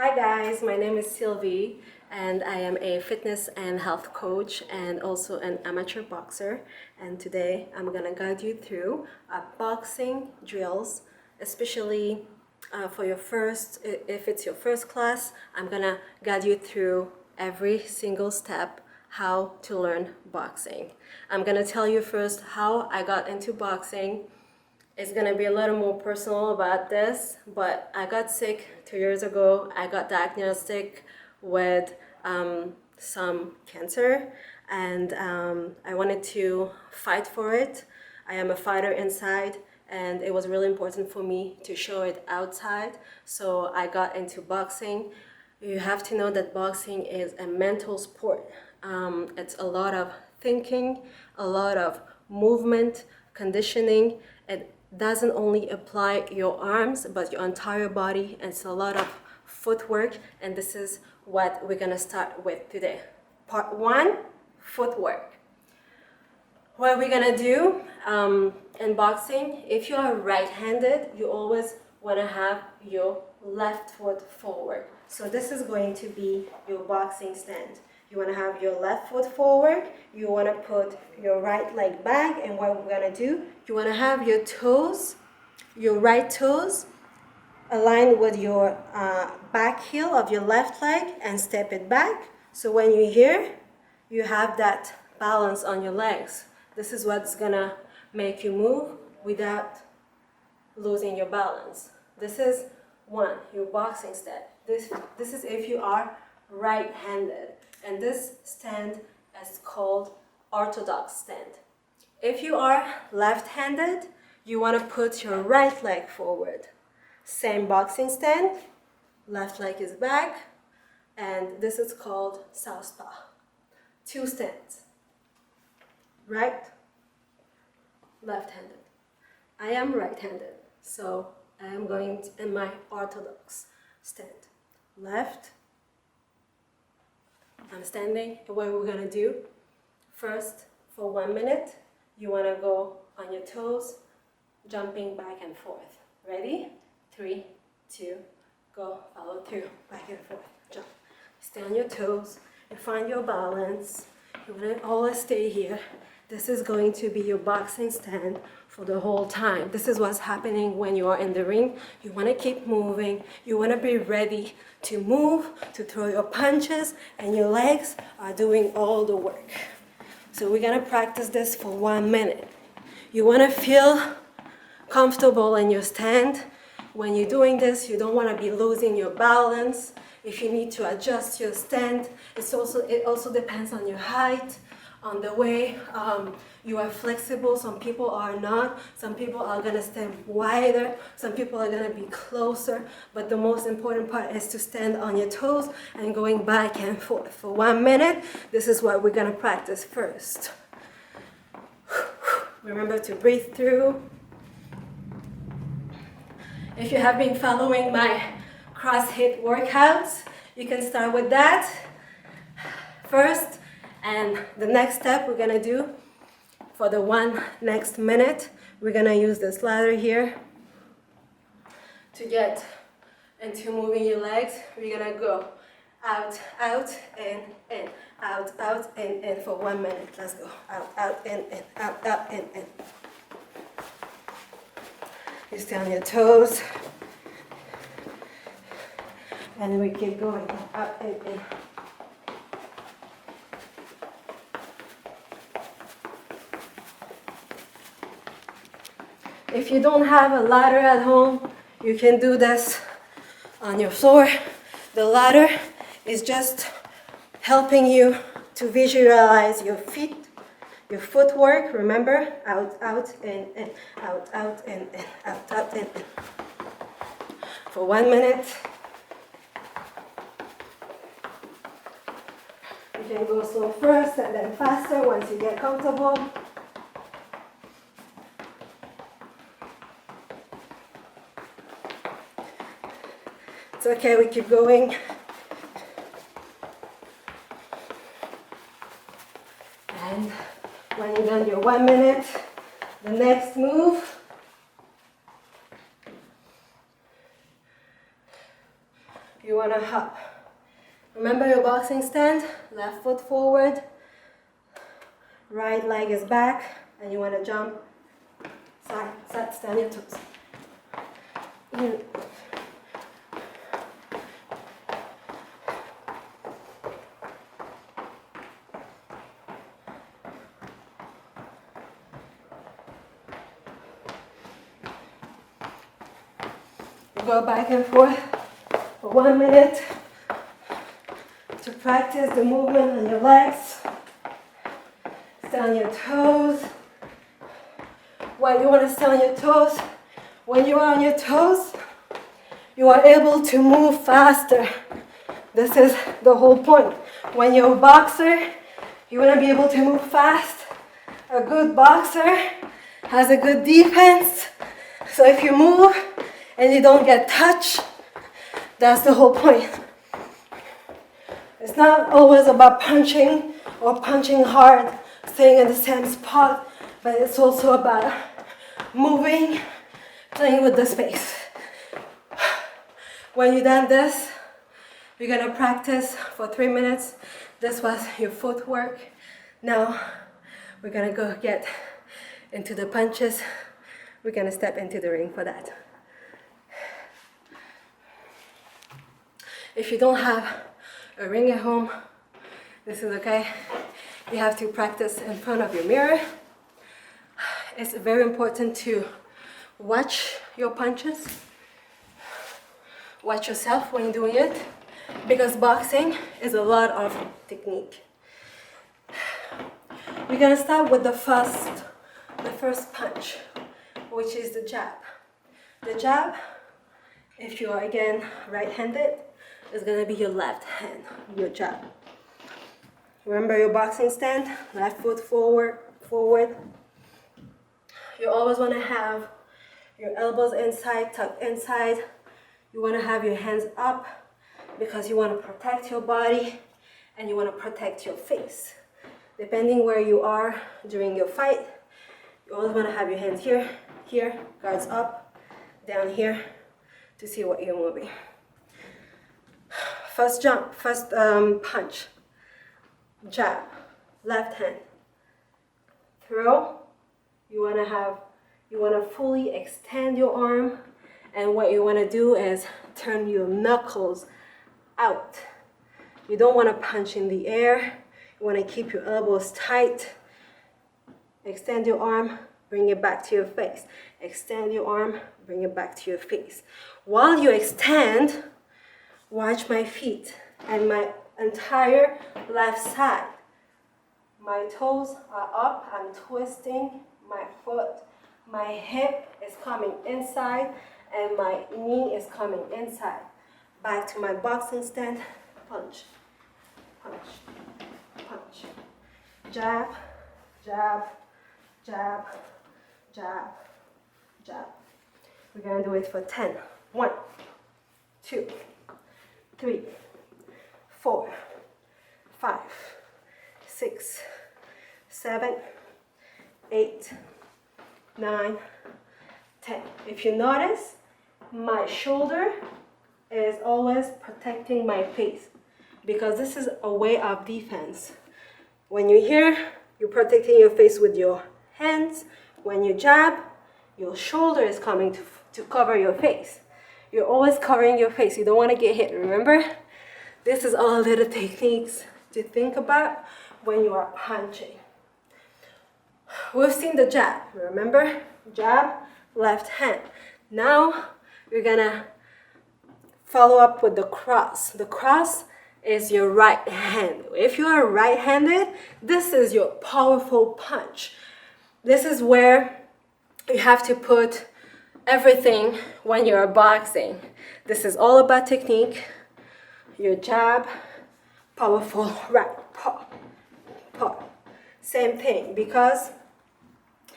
Hi guys, my name is Sylvie and I am a fitness and health coach and also an amateur boxer, and today I'm gonna guide you through boxing drills, especially for your first, if it's your first class. I'm gonna guide you through every single step how to learn boxing. I'm gonna tell you first how I got into boxing. It's gonna be a little more personal about this, but I got sick 2 years ago. I got diagnosed with some cancer, and I wanted to fight for it. I am a fighter inside, and it was really important for me to show it outside. So I got into boxing. You have to know that boxing is a mental sport. It's a lot of thinking, a lot of movement, conditioning. It doesn't only apply your arms, but your entire body. And it's a lot of footwork, and this is what we're gonna start with today. Part 1, footwork. What we're gonna do in boxing, if you are right-handed, you always wanna have your left foot forward. So this is going to be your boxing stand. You want to have your left foot forward, you want to put your right leg back, and what we're going to do, you want to have your toes, your right toes, aligned with your back heel of your left leg and step it back. So when you're here, you have that balance on your legs. This is what's going to make you move without losing your balance. This is one, your boxing step. This is if you are right-handed. And this stand is called orthodox stand. If you are left-handed, you want to put your right leg forward. Same boxing stand, left leg is back, and this is called southpaw. 2 stands, right, left-handed. I am right-handed, so I am going in my orthodox stand. Left, I'm standing, and what we're gonna do, first, for 1 minute, you wanna go on your toes, jumping back and forth. Ready? 3, 2, go, follow through, back and forth, jump. Stay on your toes, you find your balance, you wanna always stay here. This is going to be your boxing stand for the whole time. This is what's happening when you are in the ring. You want to keep moving. You want to be ready to move, to throw your punches, and your legs are doing all the work. So we're going to practice this for 1 minute. You want to feel comfortable in your stand. When you're doing this, you don't want to be losing your balance. If you need to adjust your stand, it also depends on your height, on the way you are flexible. Some people are not. Some people are going to stand wider. Some people are going to be closer. But the most important part is to stand on your toes and going back and forth. For 1 minute, this is what we're going to practice first. Remember to breathe through. If you have been following my Crosshit workouts, you can start with that first. And the next step we're gonna do for the next minute, we're gonna use this ladder here to get into moving your legs. We're gonna go out, out, in, out, out, in for 1 minute. Let's go out, in, out, in. You stay on your toes, and we keep going out, in. If you don't have a ladder at home, you can do this on your floor. The ladder is just helping you to visualize your feet, your footwork. Remember, out, out, in, out, out, in, out, out, in. For 1 minute. You can go slow first and then faster once you get comfortable. It's okay, we keep going. And when you're done your 1 minute, the next move, you want to hop. Remember your boxing stand, left foot forward, right leg is back, and you want to jump, side, side, stand your toes. Go back and forth for 1 minute to practice the movement on your legs. Stay on your toes. Why you want to stay on your toes? When you are on your toes, you are able to move faster. This is the whole point. When you're a boxer, you want to be able to move fast. A good boxer has a good defense. So if you move and you don't get touched, that's the whole point. It's not always about punching or punching hard, staying in the same spot, but it's also about moving, playing with the space. When you done this, we're gonna practice for 3 minutes. This was your footwork. Now we're gonna go get into the punches. We're gonna step into the ring for that. If you don't have a ring at home, this is okay. You have to practice in front of your mirror. It's very important to watch your punches. Watch yourself when you're doing it, because boxing is a lot of technique. We're gonna start with the first punch, which is the jab. The jab, if you are again right-handed, is gonna be your left hand, your jab. Remember your boxing stand, left foot forward. You always wanna have your elbows inside, tucked inside. You wanna have your hands up because you wanna protect your body and you wanna protect your face. Depending where you are during your fight, you always wanna have your hands here, guards up, down here to see what you're moving. First punch, jab, left hand, throw. You wanna fully extend your arm, and what you wanna do is turn your knuckles out. You don't wanna punch in the air. You wanna keep your elbows tight. Extend your arm, bring it back to your face. Extend your arm, bring it back to your face. While you extend, watch my feet and my entire left side. My toes are up, I'm twisting my foot. My hip is coming inside and my knee is coming inside. Back to my boxing stand, punch, punch, punch. Jab, jab, jab, jab, jab. We're gonna do it for 10. 1, 2, 3, 4, 5, 6, 7, 8, 9, 10. If you notice, my shoulder is always protecting my face because this is a way of defense. When you're here, you're protecting your face with your hands. When you jab, your shoulder is coming to cover your face. You're always covering your face. You don't want to get hit, remember? This is all little techniques to think about when you are punching. We've seen the jab, remember? Jab, left hand. Now we're gonna follow up with the cross. The cross is your right hand. If you are right-handed, this is your powerful punch. This is where you have to put everything when you're boxing. This is all about technique. Your jab, powerful right, paw, paw. Same thing, because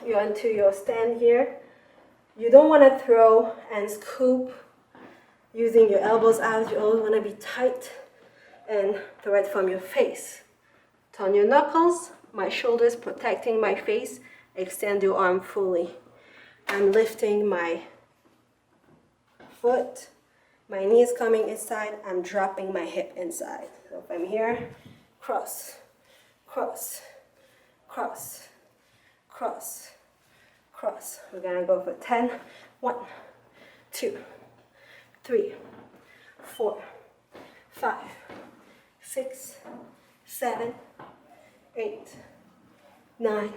you're into your stand here. You don't want to throw and scoop using your elbows out. You always want to be tight and throw it from your face. Turn your knuckles, my shoulders protecting my face. Extend your arm fully. I'm lifting my foot, My knee is coming inside, I'm dropping my hip inside. So if I'm here, cross, cross, cross, cross, cross. We're gonna go for 10. 1, 2, 3, 4, 5, 6, 7, 8, 9,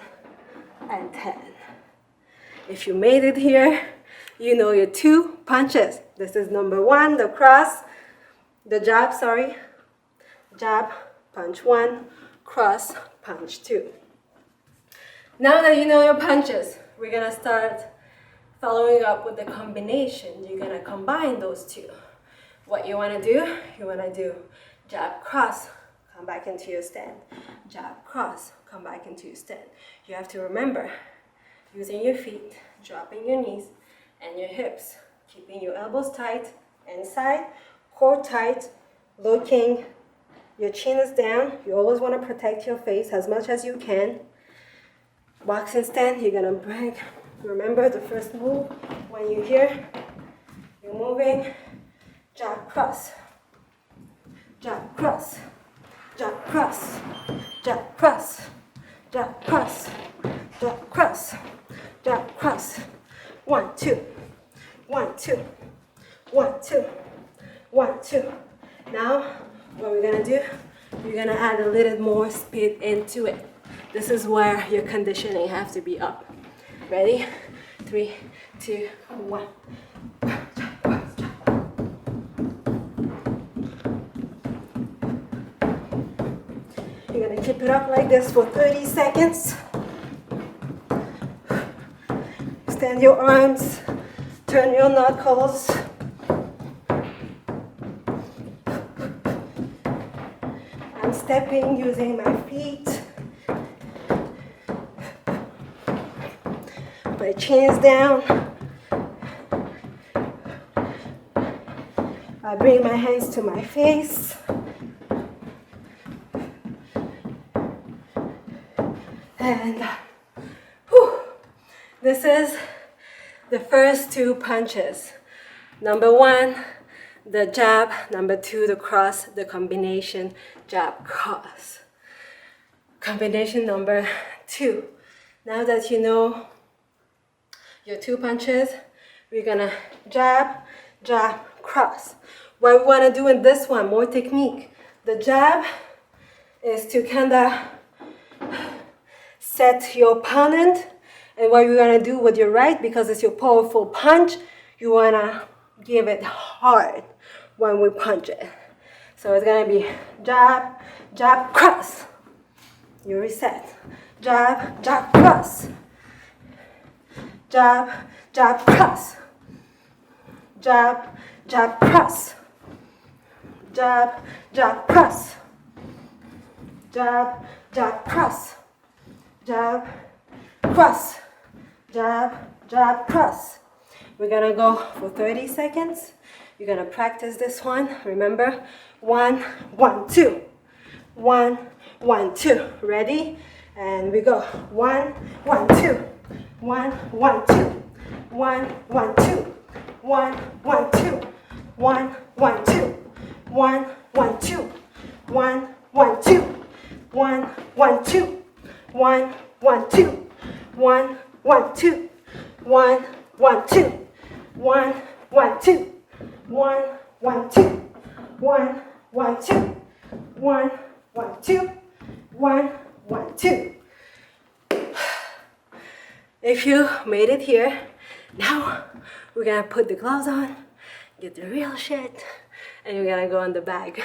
and 10. If you made it here, you know your 2 punches. This is number 1, the cross, the jab, sorry. Jab, punch 1, cross, punch 2. Now that you know your punches, we're gonna start following up with the combination. You're gonna combine those 2. What you wanna do? You wanna do jab, cross, come back into your stand. Jab, cross, come back into your stand. You have to remember, using your feet, dropping your knees and your hips, keeping your elbows tight, inside, core tight, looking, your chin is down. You always want to protect your face as much as you can. Boxing stand, you're gonna break. Remember the first move, when you're here, you're moving, jab, cross, jab, cross, jab, cross, jab, cross, jab, cross, jab, cross, jab, cross. 1, 2, 1, 2, 1, 2, 1, 2. Now, what we're gonna do, you're gonna add a little more speed into it. This is where your conditioning has to be up. Ready? 3, 2, 1. You're gonna keep it up like this for 30 seconds. Extend your arms, turn your knuckles. I'm stepping using my feet. My chin's down. I bring my hands to my face. And this is the first 2 punches. Number 1, the jab. Number 2, the cross, the combination jab, cross. Combination number 2. Now that you know your 2 punches, we're gonna jab, jab, cross. What we wanna do in this one, more technique. The jab is to kinda set your opponent, and what you're gonna do with your right, because it's your powerful punch, you wanna give it hard when we punch it. So it's gonna be jab, jab, cross. You reset. Jab, jab, cross. Jab, jab, cross. Jab, jab, cross. Jab, jab, cross. Jab, jab, cross. Jab, cross. Jab, jab, cross. We're gonna go for 30 seconds. You're gonna practice this one. Remember, 1, 1, 2. 1, 1, 2. Ready? And we go. 1, 1, 2. 1, 1, 2. 1, 1, 2. 1, 1, 2. 1, 1, 2. 1, 1, 2. 1, 1, 2. 1, 1, 2. 1, 1, 2. 1, 1, 2. 1, 1, 2. 1, 1, 2. 1, 1, 2. 1, 1, 2. 1, 1, 2. 1, 1, 2. If you made it here, now we're gonna put the gloves on, get the real shit, and you're gonna go on the bag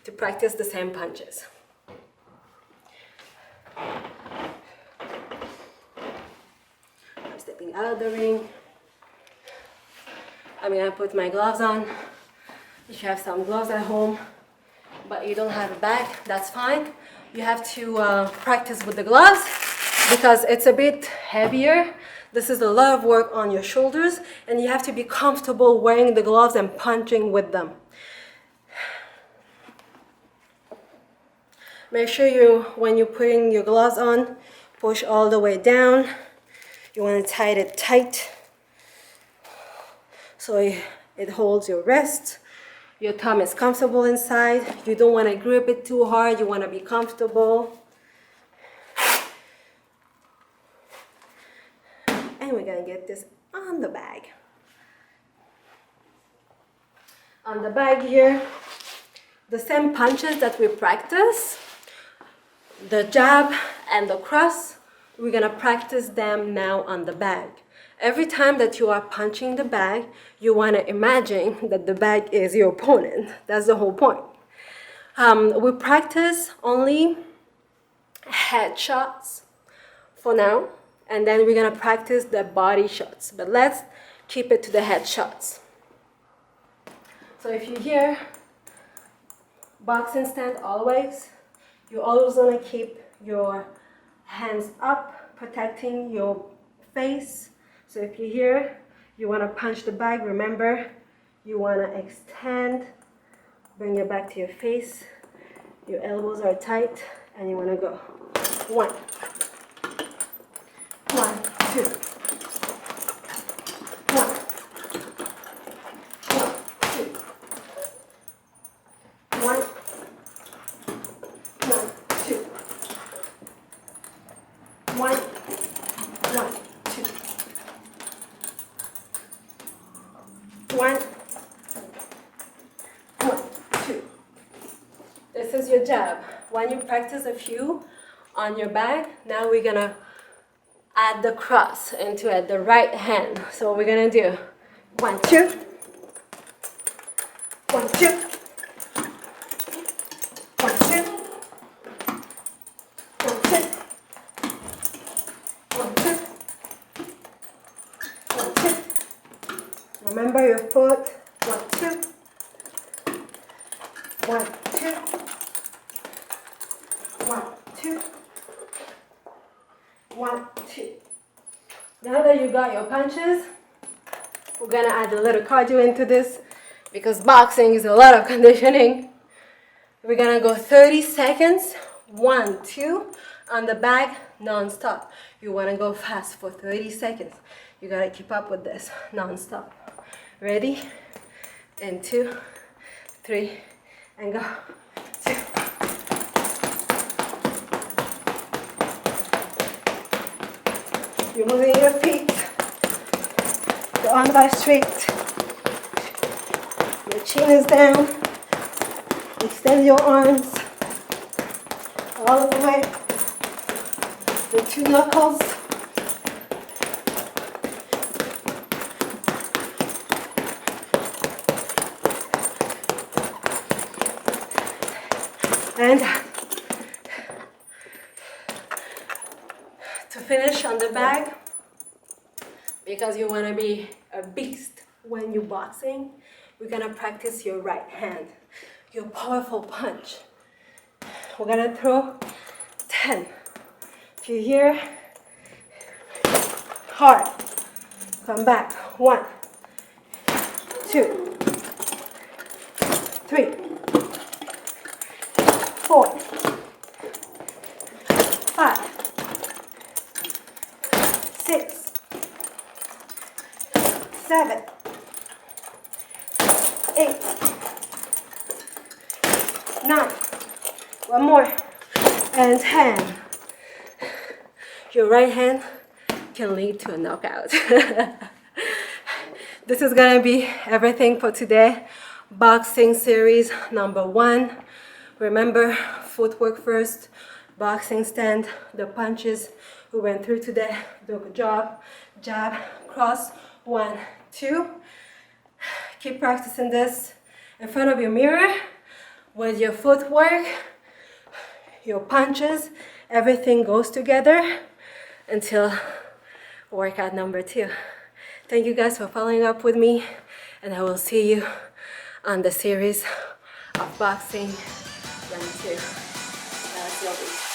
to practice the same punches. I'm stepping out of the ring. I'm gonna put my gloves on. If you have some gloves at home, but you don't have a bag, that's fine. You have to practice with the gloves because it's a bit heavier. This is a lot of work on your shoulders, and you have to be comfortable wearing the gloves and punching with them. Make sure when you're putting your gloves on, push all the way down. You want to tie it tight so It holds your wrist. Your thumb is comfortable inside. You don't want to grip it too hard. You want to be comfortable. And we're going to get this on the bag. On the bag here, the same punches that we practice, the jab and the cross, we're going to practice them now on the bag. Every time that you are punching the bag, you want to imagine that the bag is your opponent. That's the whole point. We practice only head shots for now, and then we're going to practice the body shots. But let's keep it to the head shots. So if you hear boxing stand always, you always want to keep your hands up, protecting your face. So if you hear, you want to punch the bag, remember, you want to extend, bring your back to your face, your elbows are tight, and you want to go. 1, 1, 2, 1, 1, 2, 1, 1, 2, 1, 1, 2. 1, 1, 2. This is your jab. When you practice a few on your bag, now we're gonna add the cross into it, the right hand. So what we're gonna do, 1, 2, 1, 2, 1, 2, 1, 2, 1, 2, 1, 2. Remember your foot. 1, 2. 1, 2. 1, 2. 1, 2. Now that you got your punches, we're gonna add a little cardio into this because boxing is a lot of conditioning. We're gonna go 30 seconds, 1, 2, on the bag, non-stop. You wanna go fast for 30 seconds. You gotta keep up with this, non-stop. Ready? And 2, 3, and go. 2. You're moving your feet. The arms are straight. Your chin is down. Extend your arms all the way. The 2 knuckles. And to finish on the bag, because you want to be a beast when you're boxing, we're going to practice your right hand, your powerful punch. We're going to throw 10. If you hear, hard, come back. 1, 2, 3, 4, 5, 6, 7, 8, 9. One more. And 10. Your right hand can lead to a knockout. This is gonna be everything for today. Boxing series number 1. Remember, footwork first, boxing stand, the punches we went through today, the jab, cross, 1, 2. Keep practicing this in front of your mirror with your footwork, your punches, everything goes together until workout number 2. Thank you guys for following up with me, and I will see you on the series of boxing round 2. Sylvie.